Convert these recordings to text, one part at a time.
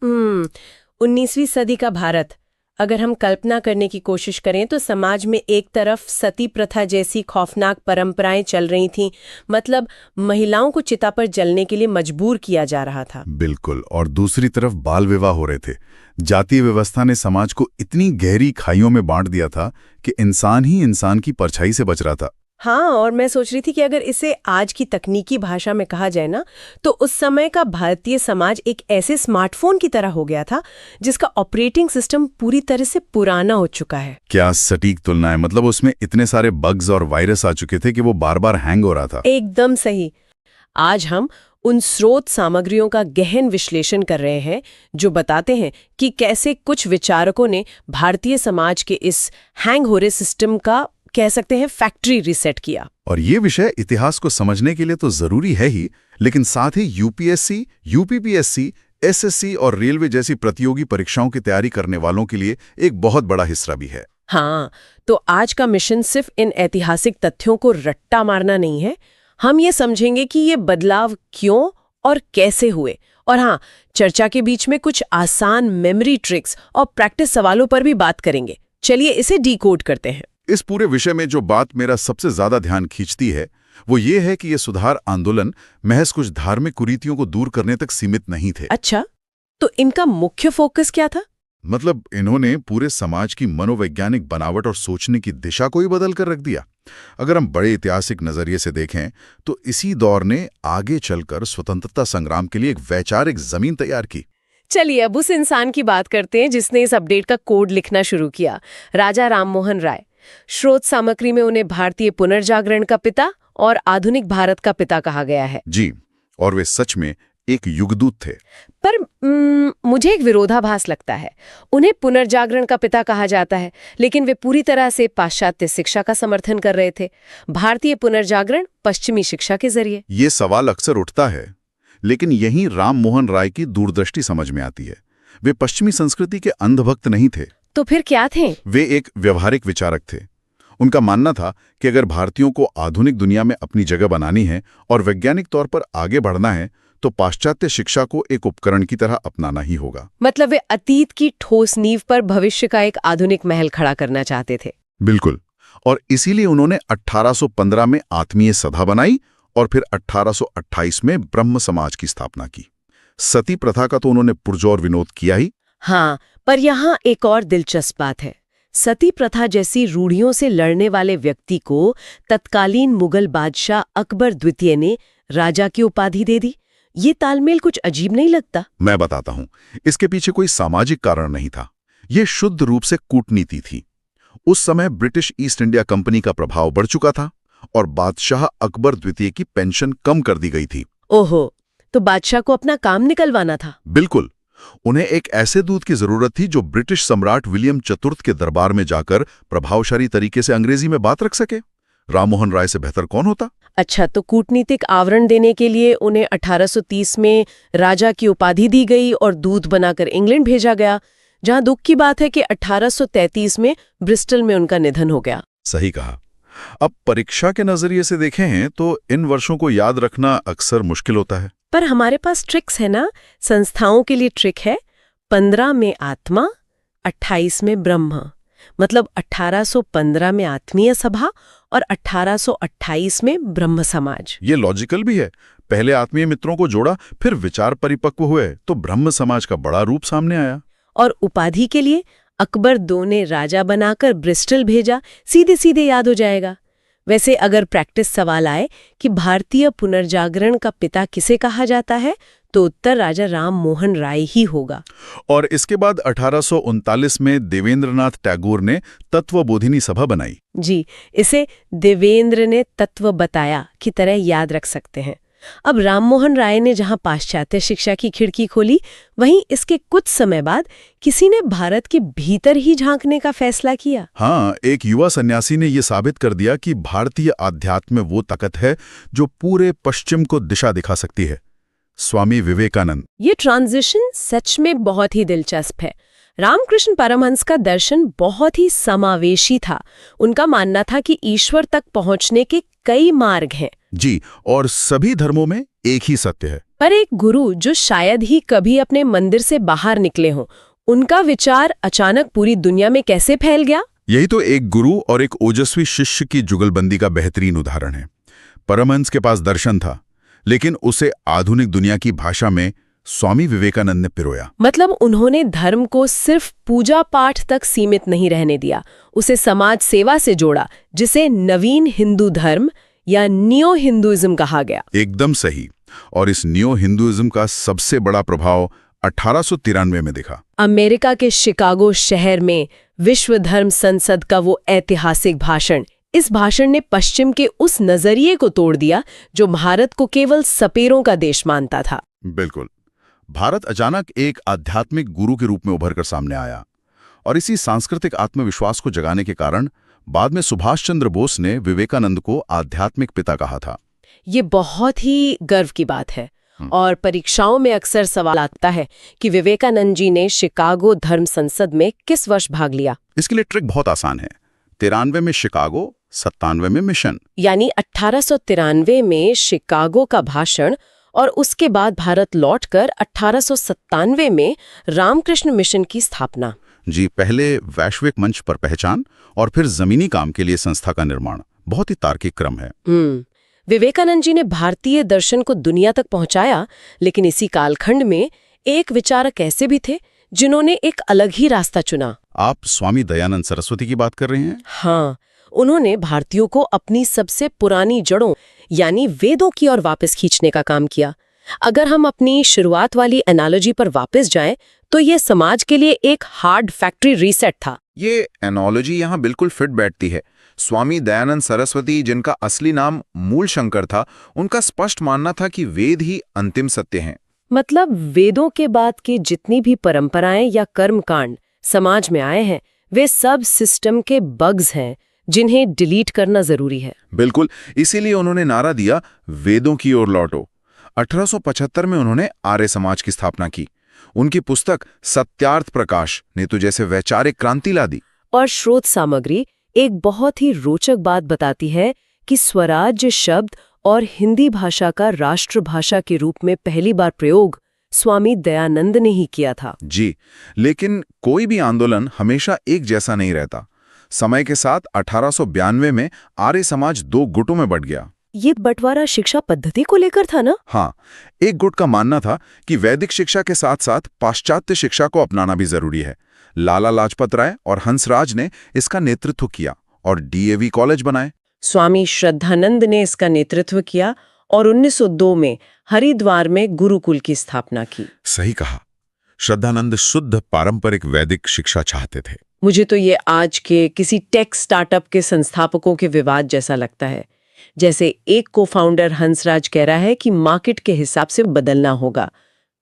19वीं सदी का भारत, अगर हम कल्पना करने की कोशिश करें तो समाज में एक तरफ सती प्रथा जैसी खौफनाक परंपराएं चल रही थीं, मतलब महिलाओं को चिता पर जलने के लिए मजबूर किया जा रहा था। बिल्कुल। और दूसरी तरफ बाल विवाह हो रहे थे। जातीय व्यवस्था ने समाज को इतनी गहरी खाइयों में बांट दिया था कि इंसान ही इंसान की परछाई से बच रहा था। हाँ, और मैं सोच रही थी कि अगर इसे आज की तकनीकी भाषा में कहा जाए ना, तो उस समय का भारतीय समाज एक ऐसे स्मार्टफोन की तरह हो गया था जिसका ऑपरेटिंग सिस्टम पूरी तरह से पुराना हो चुका है। क्या सटीक तुलना है! मतलब उसमें इतने सारे बग्स और वायरस आ चुके थे कि वो बार बार हैंग हो रहा था। एकदम सही। आज हम उन स्रोत सामग्रियों का गहन विश्लेषण कर रहे हैं जो बताते हैं कि कैसे कुछ विचारकों ने भारतीय समाज के इस हैंग हो रहे सिस्टम का, कह सकते हैं, फैक्ट्री रीसेट किया। और ये विषय इतिहास को समझने के लिए तो जरूरी है ही, लेकिन साथ ही यूपीएससी, यूपीपीएससी, एसएससी और रेलवे जैसी प्रतियोगी परीक्षाओं की तैयारी करने वालों के लिए एक बहुत बड़ा हिस्सा भी है। हाँ, तो आज का मिशन सिर्फ इन ऐतिहासिक तथ्यों को रट्टा मारना नहीं है। हम ये समझेंगे कि ये बदलाव क्यों और कैसे हुए, और हाँ, चर्चा के बीच में कुछ आसान मेमोरी ट्रिक्स और प्रैक्टिस सवालों पर भी बात करेंगे। चलिए इसे डिकोड करते हैं। इस पूरे विषय में जो बात मेरा सबसे ज्यादा ध्यान खींचती है वो ये है कि ये सुधार आंदोलन महज कुछ धार्मिक कुरीतियों को दूर करने तक सीमित नहीं थे। अच्छा, तो इनका मुख्य फोकस क्या था? मतलब इन्होंने पूरे समाज की मनोवैज्ञानिक बनावट और सोचने की दिशा को ही बदल कर रख दिया। अगर हम बड़े ऐतिहासिक नजरिए से देखें तो इसी दौर ने आगे चलकर स्वतंत्रता संग्राम के लिए एक वैचारिक जमीन तैयार की। चलिए अब उस इंसान की बात करते हैं जिसने इस अपडेट का कोड लिखना शुरू किया, राजा राममोहन राय। स्रोत सामग्री में उन्हें भारतीय पुनर्जागरण का पिता और आधुनिक भारत का पिता कहा गया है। जी, और वे सच में एक युगदूत थे। पर मुझे एक विरोधाभास लगता है। उन्हें पुनर्जागरण का पिता कहा जाता है, लेकिन वे पूरी तरह से पाश्चात्य शिक्षा का समर्थन कर रहे थे। भारतीय पुनर्जागरण पश्चिमी शिक्षा के जरिए। ये सवाल अक्सर उठता है, लेकिन यहीं राममोहन राय की दूरदृष्टि समझ में आती है। वे पश्चिमी संस्कृति के अंधभक्त नहीं थे। तो फिर क्या थे? वे एक व्यवहारिक विचारक थे। उनका मानना था कि अगर भारतीयों को आधुनिक दुनिया में अपनी जगह बनानी है और वैज्ञानिक तौर पर आगे बढ़ना है तो पाश्चात्य शिक्षा को एक उपकरण की तरह अपनाना ही होगा। मतलब वे अतीत की ठोस नींव पर भविष्य का एक आधुनिक महल खड़ा करना चाहते थे। बिल्कुल। और इसीलिए उन्होंने 1815 में आत्मीय सभा बनाई और फिर 1828 में ब्रह्म समाज की स्थापना की। सती प्रथा का तो उन्होंने पुरजोर विनोद किया ही। हाँ, पर यहाँ एक और दिलचस्प बात है। सती प्रथा जैसी रूढ़ियों से लड़ने वाले व्यक्ति को तत्कालीन मुगल बादशाह अकबर द्वितीय ने राजा की उपाधि दे दी। ये तालमेल कुछ अजीब नहीं लगता? मैं बताता हूं। इसके पीछे कोई सामाजिक कारण नहीं था। ये शुद्ध रूप से कूटनीति थी। उस समय ब्रिटिश ईस्ट इंडिया कंपनी का प्रभाव बढ़ चुका था और बादशाह अकबर द्वितीय की पेंशन कम कर दी गई थी। ओहो, तो बादशाह को अपना काम निकलवाना था। बिल्कुल। उन्हें एक ऐसे दूत की जरूरत थी जो ब्रिटिश सम्राट विलियम चतुर्थ के दरबार में जाकर प्रभावशाली तरीके से अंग्रेजी में बात रख सके। राममोहन राय से बेहतर कौन होता? अच्छा, तो कूटनीतिक आवरण देने के लिए उन्हें 1830 में राजा की उपाधि दी गई और दूत बनाकर इंग्लैंड भेजा गया, जहां दुख की बात है कि 1833 में ब्रिस्टल में उनका निधन हो गया। सही कहा। अब परीक्षा के नजरिए से देखें हैं तो इन वर्षों को याद रखना अक्सर मुश्किल होता है। पर हमारे पास ट्रिक्स है ना। संस्थाओं के लिए ट्रिक है 15 में आत्मा, 28 में ब्रह्म। मतलब 1815 में आत्मीय सभा और 1828 में ब्रह्म समाज। ये लॉजिकल भी है। पहले आत्मीय मित्रों को जोड़ा, फिर विचार परिपक्व हुए तो ब्रह्म समाज का बड़ा रूप सामने आया। और उपाधि के लिए अकबर II ने राजा बनाकर ब्रिस्टल भेजा। सीधे सीधे याद हो जाएगा। वैसे अगर प्रैक्टिस सवाल आए कि भारतीय पुनर्जागरण का पिता किसे कहा जाता है, तो उत्तर राजा राममोहन राय ही होगा। और इसके बाद 1839 में देवेंद्रनाथ टैगोर ने तत्वबोधिनी सभा बनाई। जी, इसे देवेंद्र ने तत्व बताया की तरह याद रख सकते हैं। अब राममोहन राय ने जहां पाश्चात्य शिक्षा की खिड़की खोली, वहीं इसके कुछ समय बाद किसी ने भारत के भीतर ही झांकने का फैसला किया। हाँ, एक युवा सन्यासी ने यह साबित कर दिया कि भारतीय आध्यात्म में वो ताकत है जो पूरे पश्चिम को दिशा दिखा सकती है। स्वामी विवेकानंद। ये ट्रांजिशन सच में बहुत ही दिलचस्प है। रामकृष्ण परमहंस का दर्शन बहुत ही समावेशी था। उनका मानना था कि ईश्वर तक पहुंचने के कई मार्ग हैं। जी, और सभी धर्मों में एक ही सत्य है। पर एक गुरु जो शायद ही कभी अपने मंदिर से बाहर निकले हों, उनका विचार अचानक पूरी दुनिया में कैसे फैल गया? यही तो एक गुरु और एक ओजस्वी शिष्य की जुगलबंदी का बेहतरीन उदाहरण है। परमहंस के पास दर्शन था, लेकिन उसे आधुनिक दुनिया की भाषा में स्वामी विवेकानंद ने पिरोया। मतलब उन्होंने धर्म को सिर्फ पूजा पाठ तक सीमित नहीं रहने दिया, उसे समाज सेवा से जोड़ा, जिसे नवीन हिंदू धर्म या नियो हिंदुइज्म कहा गया। एकदम सही। और इस नियो हिंदुइज्म का सबसे बड़ा प्रभाव 1893 में दिखा। अमेरिका के शिकागो शहर में विश्व धर्म संसद का वो ऐतिहासिक भाषण। इस भाषण ने पश्चिम के उस नजरिए को तोड़ दिया जो भारत को केवल सपेरों का देश मानता था। बिल्कुल। भारत अचानक एक आध्यात्मिक गुरु के रूप में उभर कर सामने आया, और इसी सांस्कृतिक आत्मविश्वास को जगाने के कारण बाद में सुभाष चंद्र बोस ने विवेकानंद को आध्यात्मिक पिता कहा था। ये बहुत ही गर्व की बात है। और परीक्षाओं में अक्सर सवाल आता है कि विवेकानंद जी ने शिकागो धर्म संसद में किस वर्ष भाग लिया। इसके लिए ट्रिक बहुत आसान है। 93 में शिकागो, 97 में मिशन। यानी 1893 में शिकागो का भाषण और उसके बाद भारत लौटकर 1897 में रामकृष्ण मिशन की स्थापना। जी, पहले वैश्विक मंच पर पहचान और फिर जमीनी काम के लिए संस्था का निर्माण। बहुत ही तार्किक क्रम है। विवेकानंद जी ने भारतीय दर्शन को दुनिया तक पहुंचाया, लेकिन इसी कालखंड में एक विचारक ऐसे भी थे जिन्होंने एक अलग ही रास्ता चुना। आप स्वामी दयानंद सरस्वती की बात कर रहे हैं? हाँ, उन्होंने भारतीयों को अपनी सबसे पुरानी जड़ों यानी वेदों की ओर वापस खींचने का काम किया। अगर हम अपनी शुरुआत वाली एनालॉजी पर वापस जाएं, तो ये समाज के लिए एक हार्ड फैक्ट्री रीसेट था। ये एनालॉजी यहाँ बिल्कुल फिट बैठती है। स्वामी दयानंद सरस्वती, जिनका असली नाम मूल शंकर था, उनका स्पष्ट मानना था कि वेद ही अंतिम सत्य हैं। मतलब वेदों के बाद की जितनी भी परंपराएं या कर्मकांड समाज में आए हैं, वे सब सिस्टम के बग्स हैं जिन्हें डिलीट करना जरूरी है। बिल्कुल, इसीलिए उन्होंने नारा दिया, वेदों की ओर लौटो। 1875 में उन्होंने आर्य समाज की स्थापना की। उनकी पुस्तक सत्यार्थ प्रकाश ने तो जैसे वैचारिक क्रांति ला दी। और स्रोत सामग्री एक बहुत ही रोचक बात बताती है कि स्वराज्य शब्द और हिंदी भाषा का राष्ट्रभाषा के रूप में पहली बार प्रयोग स्वामी दयानंद ने ही किया था। जी, लेकिन कोई भी आंदोलन हमेशा एक जैसा नहीं रहता। समय के साथ 1892 में आर्य समाज 2 गुटों में बंट गया। ये बंटवारा शिक्षा पद्धति को लेकर था ना? हाँ, एक गुट का मानना था कि वैदिक शिक्षा के साथ साथ पाश्चात्य शिक्षा को अपनाना भी जरूरी है। लाला लाजपत राय और हंसराज ने इसका नेतृत्व किया और डीएवी कॉलेज बनाए। स्वामी श्रद्धानंद ने इसका नेतृत्व किया और 1902 में हरिद्वार में गुरुकुल की स्थापना की। सही कहा। श्रद्धानंद शुद्ध पारंपरिक वैदिक शिक्षा चाहते थे। मुझे तो ये आज के किसी टेक स्टार्टअप के संस्थापकों के विवाद जैसा लगता है। जैसे एक को फाउंडर हंसराज कह रहा है कि मार्केट के हिसाब से बदलना होगा,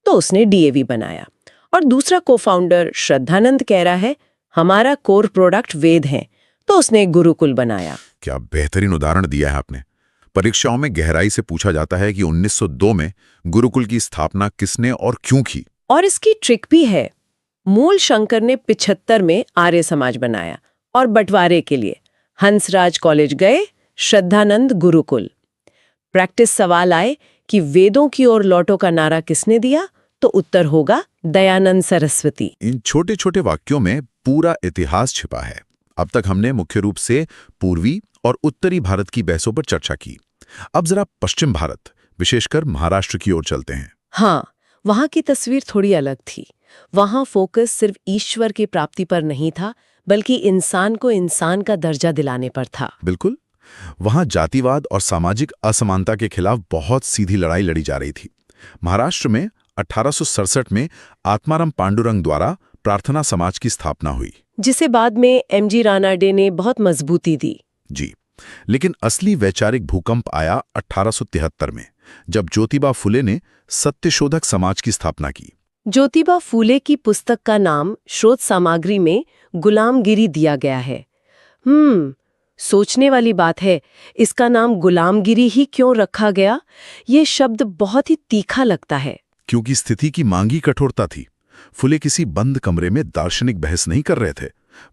तो उसने डीएवी बनाया, और दूसरा को फाउंडर श्रद्धानंद कह रहा है हमारा कोर प्रोडक्ट वेद है, तो उसने एक गुरुकुल बनाया। क्या बेहतरीन उदाहरण दिया है आपने। परीक्षाओं में गहराई से पूछा जाता है कि 1902 में गुरुकुल की स्थापना किसने और क्यों की। और इसकी ट्रिक भी है। मूल शंकर ने 75 में आर्य समाज बनाया और बंटवारे के लिए हंसराज कॉलेज गए, श्रद्धानंद गुरुकुल। प्रैक्टिस सवाल आए कि वेदों की ओर लौटो का नारा किसने दिया, तो उत्तर होगा दयानंद सरस्वती। इन छोटे छोटे वाक्यों में पूरा इतिहास छिपा है। अब तक हमने मुख्य रूप से पूर्वी और उत्तरी भारत की बहसों पर चर्चा की। अब जरा पश्चिम भारत, विशेषकर महाराष्ट्र की ओर चलते हैं। हाँ, वहां की तस्वीर थोड़ी अलग थी। वहां फोकस सिर्फ ईश्वर की प्राप्ति पर नहीं था, बल्कि इंसान को इंसान का दर्जा दिलाने पर था। बिल्कुल। वहां जातिवाद और सामाजिक असमानता के खिलाफ बहुत सीधी लड़ाई लड़ी जा रही थी। महाराष्ट्र में 1867 में आत्माराम पांडुरंग द्वारा प्रार्थना समाज की स्थापना हुई, जिसे बाद में एमजी रानाडे ने बहुत मजबूती दी। जी, लेकिन असली वैचारिक भूकंप आया 1873 में, जब ज्योतिबा फुले ने सत्यशोधक समाज की स्थापना की। ज्योतिबा फुले की पुस्तक का नाम स्रोत सामग्री में गुलामगिरी दिया गया है। सोचने वाली बात है, इसका नाम गुलामगिरी ही क्यों रखा गया? ये शब्द बहुत ही तीखा लगता है। क्योंकि स्थिति की मांगी कठोरता थी। फुले किसी बंद कमरे में दार्शनिक बहस नहीं कर रहे थे।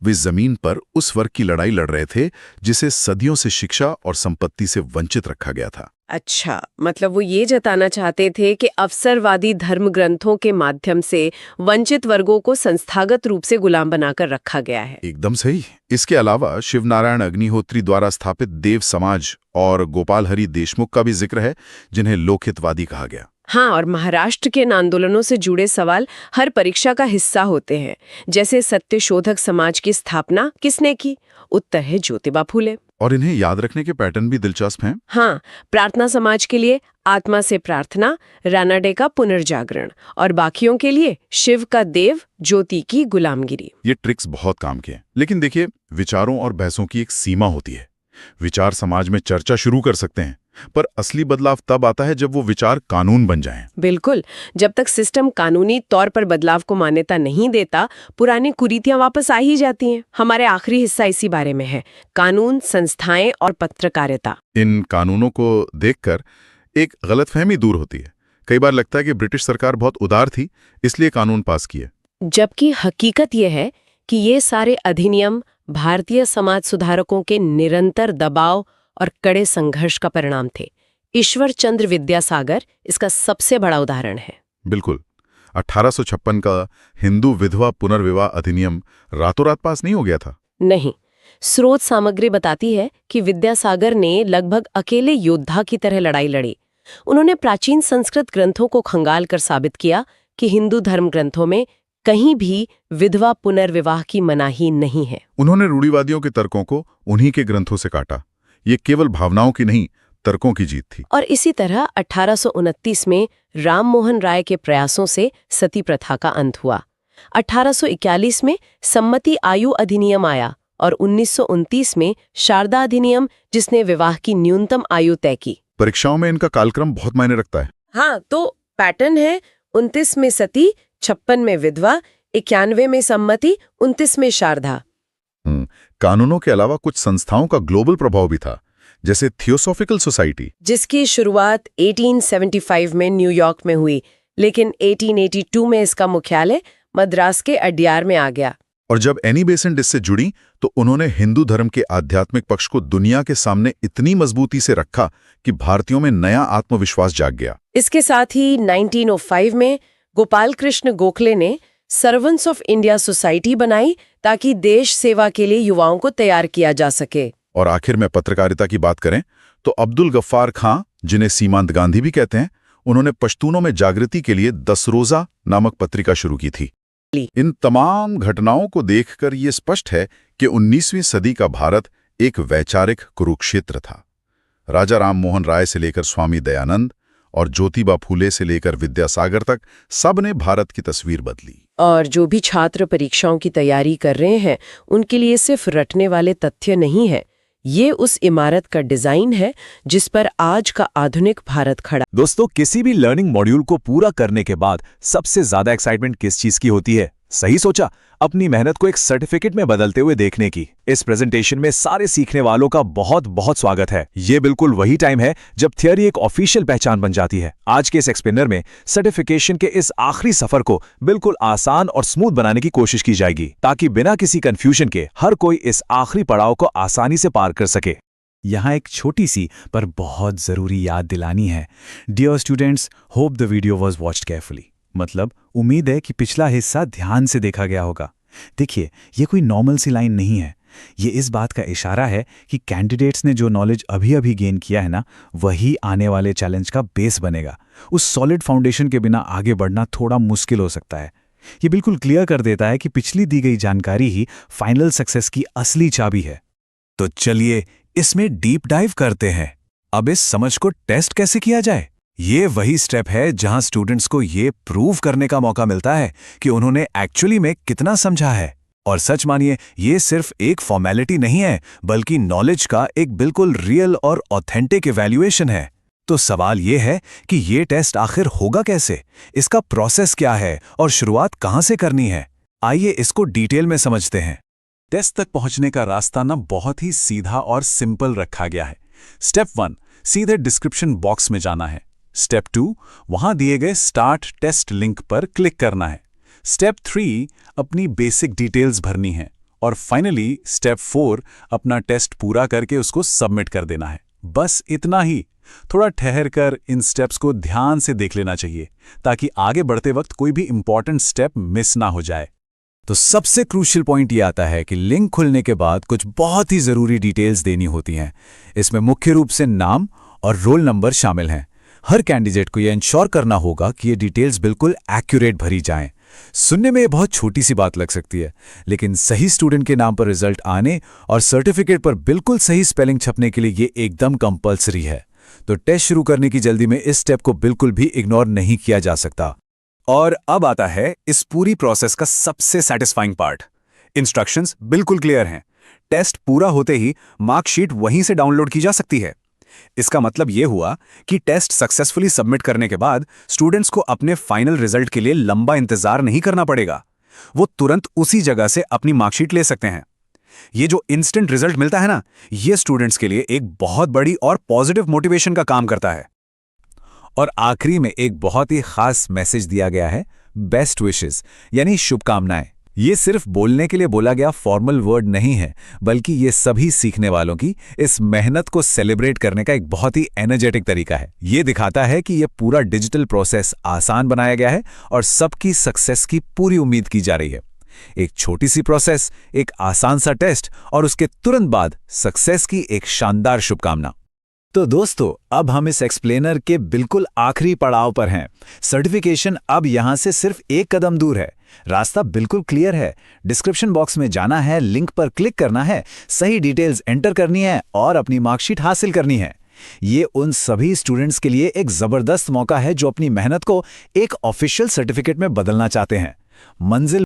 वे जमीन पर उस वर्ग की लड़ाई लड़ रहे थे जिसे सदियों से शिक्षा और संपत्ति से वंचित रखा गया था। अच्छा, मतलब वो ये जताना चाहते थे कि अवसरवादी धर्म ग्रंथों के माध्यम से वंचित वर्गों को संस्थागत रूप से गुलाम बनाकर रखा गया है। एकदम सही। इसके अलावा शिवनारायण अग्निहोत्री द्वारा स्थापित देव समाज और गोपाल हरि देशमुख का भी जिक्र है, जिन्हें लोकहितवादी कहा गया। हाँ, और महाराष्ट्र के इन आंदोलनों से जुड़े सवाल हर परीक्षा का हिस्सा होते हैं। जैसे सत्यशोधक समाज की स्थापना किसने की? उत्तर है ज्योतिबा फूले। और इन्हें याद रखने के पैटर्न भी दिलचस्प हैं। हाँ, प्रार्थना समाज के लिए आत्मा से प्रार्थना, रानाडे का पुनर्जागरण, और बाकियों के लिए शिव का देव, ज्योति की गुलामगिरी। ये ट्रिक्स बहुत काम के हैं। लेकिन देखिए, विचारों और बहसों की एक सीमा होती है। विचार समाज में चर्चा शुरू कर सकते हैं, पर असली बदलाव तब आता है जब वो विचार कानून बन जाएं। बिल्कुल, जब तक सिस्टम कानूनी तौर पर बदलाव को मान्यता नहीं देता, पुरानी कुरीतियां वापस आ ही जाती हैं। हमारे आखिरी हिस्सा इसी बारे में है, कानून, संस्थाएं और पत्रकारिता। इन कानूनों को देखकर एक गलतफहमी दूर होती है। कई बार लगता है कि ब्रिटिश सरकार बहुत उदार थी, इसलिए कानून पास किए। जबकि हकीकत यह है कि ये सारे अधिनियम भारतीय समाज सुधारकों के निरंतर दबाव और कड़े संघर्ष का परिणाम थे। ईश्वर चंद्र विद्यासागर इसका सबसे बड़ा उदाहरण है। बिल्कुल। 1856 का हिंदू विधवा पुनर्विवाह अधिनियम रातों रात पास नहीं हो गया था। नहीं, स्रोत सामग्री बताती है कि विद्यासागर ने लगभग अकेले योद्धा की तरह लड़ाई लड़ी। उन्होंने प्राचीन संस्कृत ग्रंथों को खंगाल कर साबित किया कि हिंदू धर्म ग्रंथों में कहीं भी विधवा पुनर्विवाह की मनाही नहीं है। उन्होंने रूढ़िवादियों के तर्कों को उन्हीं के ग्रंथों से काटा। ये केवल भावनाओं की नहीं, तर्कों की जीत थी। और इसी तरह 1829 में राम मोहन राय के प्रयासों से सती प्रथा का अंत हुआ। 1841 में सम्मति आयु अधिनियम आया और 1929 में शारदा अधिनियम, जिसने विवाह की न्यूनतम आयु तय की। परीक्षाओं में इनका कालक्रम बहुत मायने रखता है। हाँ, तो पैटर्न है 29 में सती, 56 में विधवा, 91 में सम्मति, 29 में शारदा। कानूनों के अलावा कुछ संस्थाओं का ग्लोबल प्रभाव भी था, जैसे थियोसॉफिकल सोसाइटी, जिसकी शुरुआत 1875 में न्यूयॉर्क में हुई, लेकिन 1882 में इसका मुख्यालय मद्रास के अड्यार में आ गया। और जब एनी बेसेंट इससे जुड़ी तो उन्होंने हिंदू धर्म के आध्यात्मिक पक्ष को दुनिया के सामने इतनी मजबूती से रखा कि भारतीयों में नया आत्मविश्वास जाग गया। इसके साथ ही 1905 में गोपाल कृष्ण गोखले ने सर्वेंट्स ऑफ इंडिया सोसाइटी बनाई ताकि देश सेवा के लिए युवाओं को तैयार किया जा सके। और आखिर में पत्रकारिता की बात करें तो अब्दुल गफ्फार खां, जिन्हें सीमांत गांधी भी कहते हैं, उन्होंने पश्तूनों में जागृति के लिए 10 रोजा नामक पत्रिका शुरू की थी। इन तमाम घटनाओं को देखकर ये स्पष्ट है कि 19वीं सदी का भारत एक वैचारिक कुरुक्षेत्र था। राजा राम मोहन राय से लेकर स्वामी दयानंद और ज्योतिबा फूले से लेकर विद्यासागर तक सब ने भारत की तस्वीर बदली। और जो भी छात्र परीक्षाओं की तैयारी कर रहे हैं, उनके लिए सिर्फ रटने वाले तथ्य नहीं है, ये उस इमारत का डिजाइन है जिस पर आज का आधुनिक भारत खड़ा। दोस्तों, किसी भी लर्निंग मॉड्यूल को पूरा करने के बाद सबसे ज्यादा एक्साइटमेंट किस चीज की होती है? सही सोचा, अपनी मेहनत को एक सर्टिफिकेट में बदलते हुए देखने की। इस प्रेजेंटेशन में सारे सीखने वालों का बहुत बहुत स्वागत है। ये बिल्कुल वही टाइम है जब थियरी एक ऑफिशियल पहचान बन जाती है। आज के इस एक्सप्लेनर में सर्टिफिकेशन के इस आखिरी सफर को बिल्कुल आसान और स्मूथ बनाने की कोशिश की जाएगी, ताकि बिना किसी कंफ्यूजन के हर कोई इस आखिरी पड़ाव को आसानी से पार कर सके। यहाँ एक छोटी सी पर बहुत जरूरी याद दिलानी है। Dear students, hope the video was watched carefully. मतलब उम्मीद है कि पिछला हिस्सा ध्यान से देखा गया होगा। देखिए, ये कोई नॉर्मल सी लाइन नहीं है। ये इस बात का इशारा है कि कैंडिडेट्स ने जो नॉलेज अभी अभी गेन किया है ना, वही आने वाले चैलेंज का बेस बनेगा। उस सॉलिड फाउंडेशन के बिना आगे बढ़ना थोड़ा मुश्किल हो सकता है। ये बिल्कुल क्लियर कर देता है कि पिछली दी गई जानकारी ही फाइनल सक्सेस की असली चाबी है। तो चलिए इसमें डीप डाइव करते हैं। अब इस समझ को टेस्ट कैसे किया जाए? ये वही स्टेप है जहां स्टूडेंट्स को ये प्रूव करने का मौका मिलता है कि उन्होंने एक्चुअली में कितना समझा है। और सच मानिए, ये सिर्फ एक फॉर्मेलिटी नहीं है, बल्कि नॉलेज का एक बिल्कुल रियल और ऑथेंटिक इवैल्यूएशन है। तो सवाल ये है कि ये टेस्ट आखिर होगा कैसे, इसका प्रोसेस क्या है और शुरुआत कहां से करनी है। आइए इसको डिटेल में समझते हैं। टेस्ट तक पहुंचने का रास्ता ना बहुत ही सीधा और सिंपल रखा गया है। स्टेप 1, सीधे डिस्क्रिप्शन बॉक्स में जाना है। स्टेप 2, वहां दिए गए स्टार्ट टेस्ट लिंक पर क्लिक करना है। स्टेप 3, अपनी बेसिक डिटेल्स भरनी है। और फाइनली स्टेप 4, अपना टेस्ट पूरा करके उसको सबमिट कर देना है। बस इतना ही। थोड़ा ठहरकर इन स्टेप्स को ध्यान से देख लेना चाहिए ताकि आगे बढ़ते वक्त कोई भी इंपॉर्टेंट स्टेप मिस ना हो जाए। तो सबसे क्रूशियल पॉइंट ये आता है कि लिंक खुलने के बाद कुछ बहुत ही ज़रूरी डिटेल्स देनी होती हैं। इसमें मुख्य रूप से नाम और रोल नंबर शामिल हैं। हर कैंडिडेट को यह इंश्योर करना होगा कि ये डिटेल्स बिल्कुल एक्यूरेट भरी जाएं। सुनने में ये बहुत छोटी सी बात लग सकती है, लेकिन सही स्टूडेंट के नाम पर रिजल्ट आने और सर्टिफिकेट पर बिल्कुल सही स्पेलिंग छपने के लिए ये एकदम कंपल्सरी है। तो टेस्ट शुरू करने की जल्दी में इस स्टेप को बिल्कुल भी इग्नोर नहीं किया जा सकता। और अब आता है इस पूरी प्रोसेस का सबसे सैटिस्फाइंग पार्ट। इंस्ट्रक्शंस बिल्कुल क्लियर हैं। टेस्ट पूरा होते ही मार्कशीट वहीं से डाउनलोड की जा सकती है। इसका मतलब यह हुआ कि टेस्ट सक्सेसफुली सबमिट करने के बाद स्टूडेंट्स को अपने फाइनल रिजल्ट के लिए लंबा इंतजार नहीं करना पड़ेगा। वो तुरंत उसी जगह से अपनी मार्कशीट ले सकते हैं। ये जो इंस्टेंट रिजल्ट मिलता है ना, ये स्टूडेंट्स के लिए एक बहुत बड़ी और पॉजिटिव मोटिवेशन का काम करता है। और आखिरी में एक बहुत ही खास मैसेज दिया गया है, बेस्ट विशेस यानी शुभकामनाएं। ये सिर्फ बोलने के लिए बोला गया फॉर्मल वर्ड नहीं है, बल्कि ये सभी सीखने वालों की इस मेहनत को सेलिब्रेट करने का एक बहुत ही एनर्जेटिक तरीका है। ये दिखाता है कि ये पूरा डिजिटल प्रोसेस आसान बनाया गया है और सबकी सक्सेस की पूरी उम्मीद की जा रही है। एक छोटी सी प्रोसेस, एक आसान सा टेस्ट और उसके तुरंत बाद सक्सेस की एक शानदार शुभकामना। तो दोस्तों, अब हम इस एक्सप्लेनर के बिल्कुल आखिरी पड़ाव पर हैं। सर्टिफिकेशन अब यहां से सिर्फ एक कदम दूर है। रास्ता बिल्कुल क्लियर है। डिस्क्रिप्शन बॉक्स में जाना है, लिंक पर क्लिक करना है, सही डिटेल्स एंटर करनी है और अपनी मार्कशीट हासिल करनी है। ये उन सभी स्टूडेंट्स के लिए एक जबरदस्त मौका है जो अपनी मेहनत को एक ऑफिशियल सर्टिफिकेट में बदलना चाहते हैं। मंजिल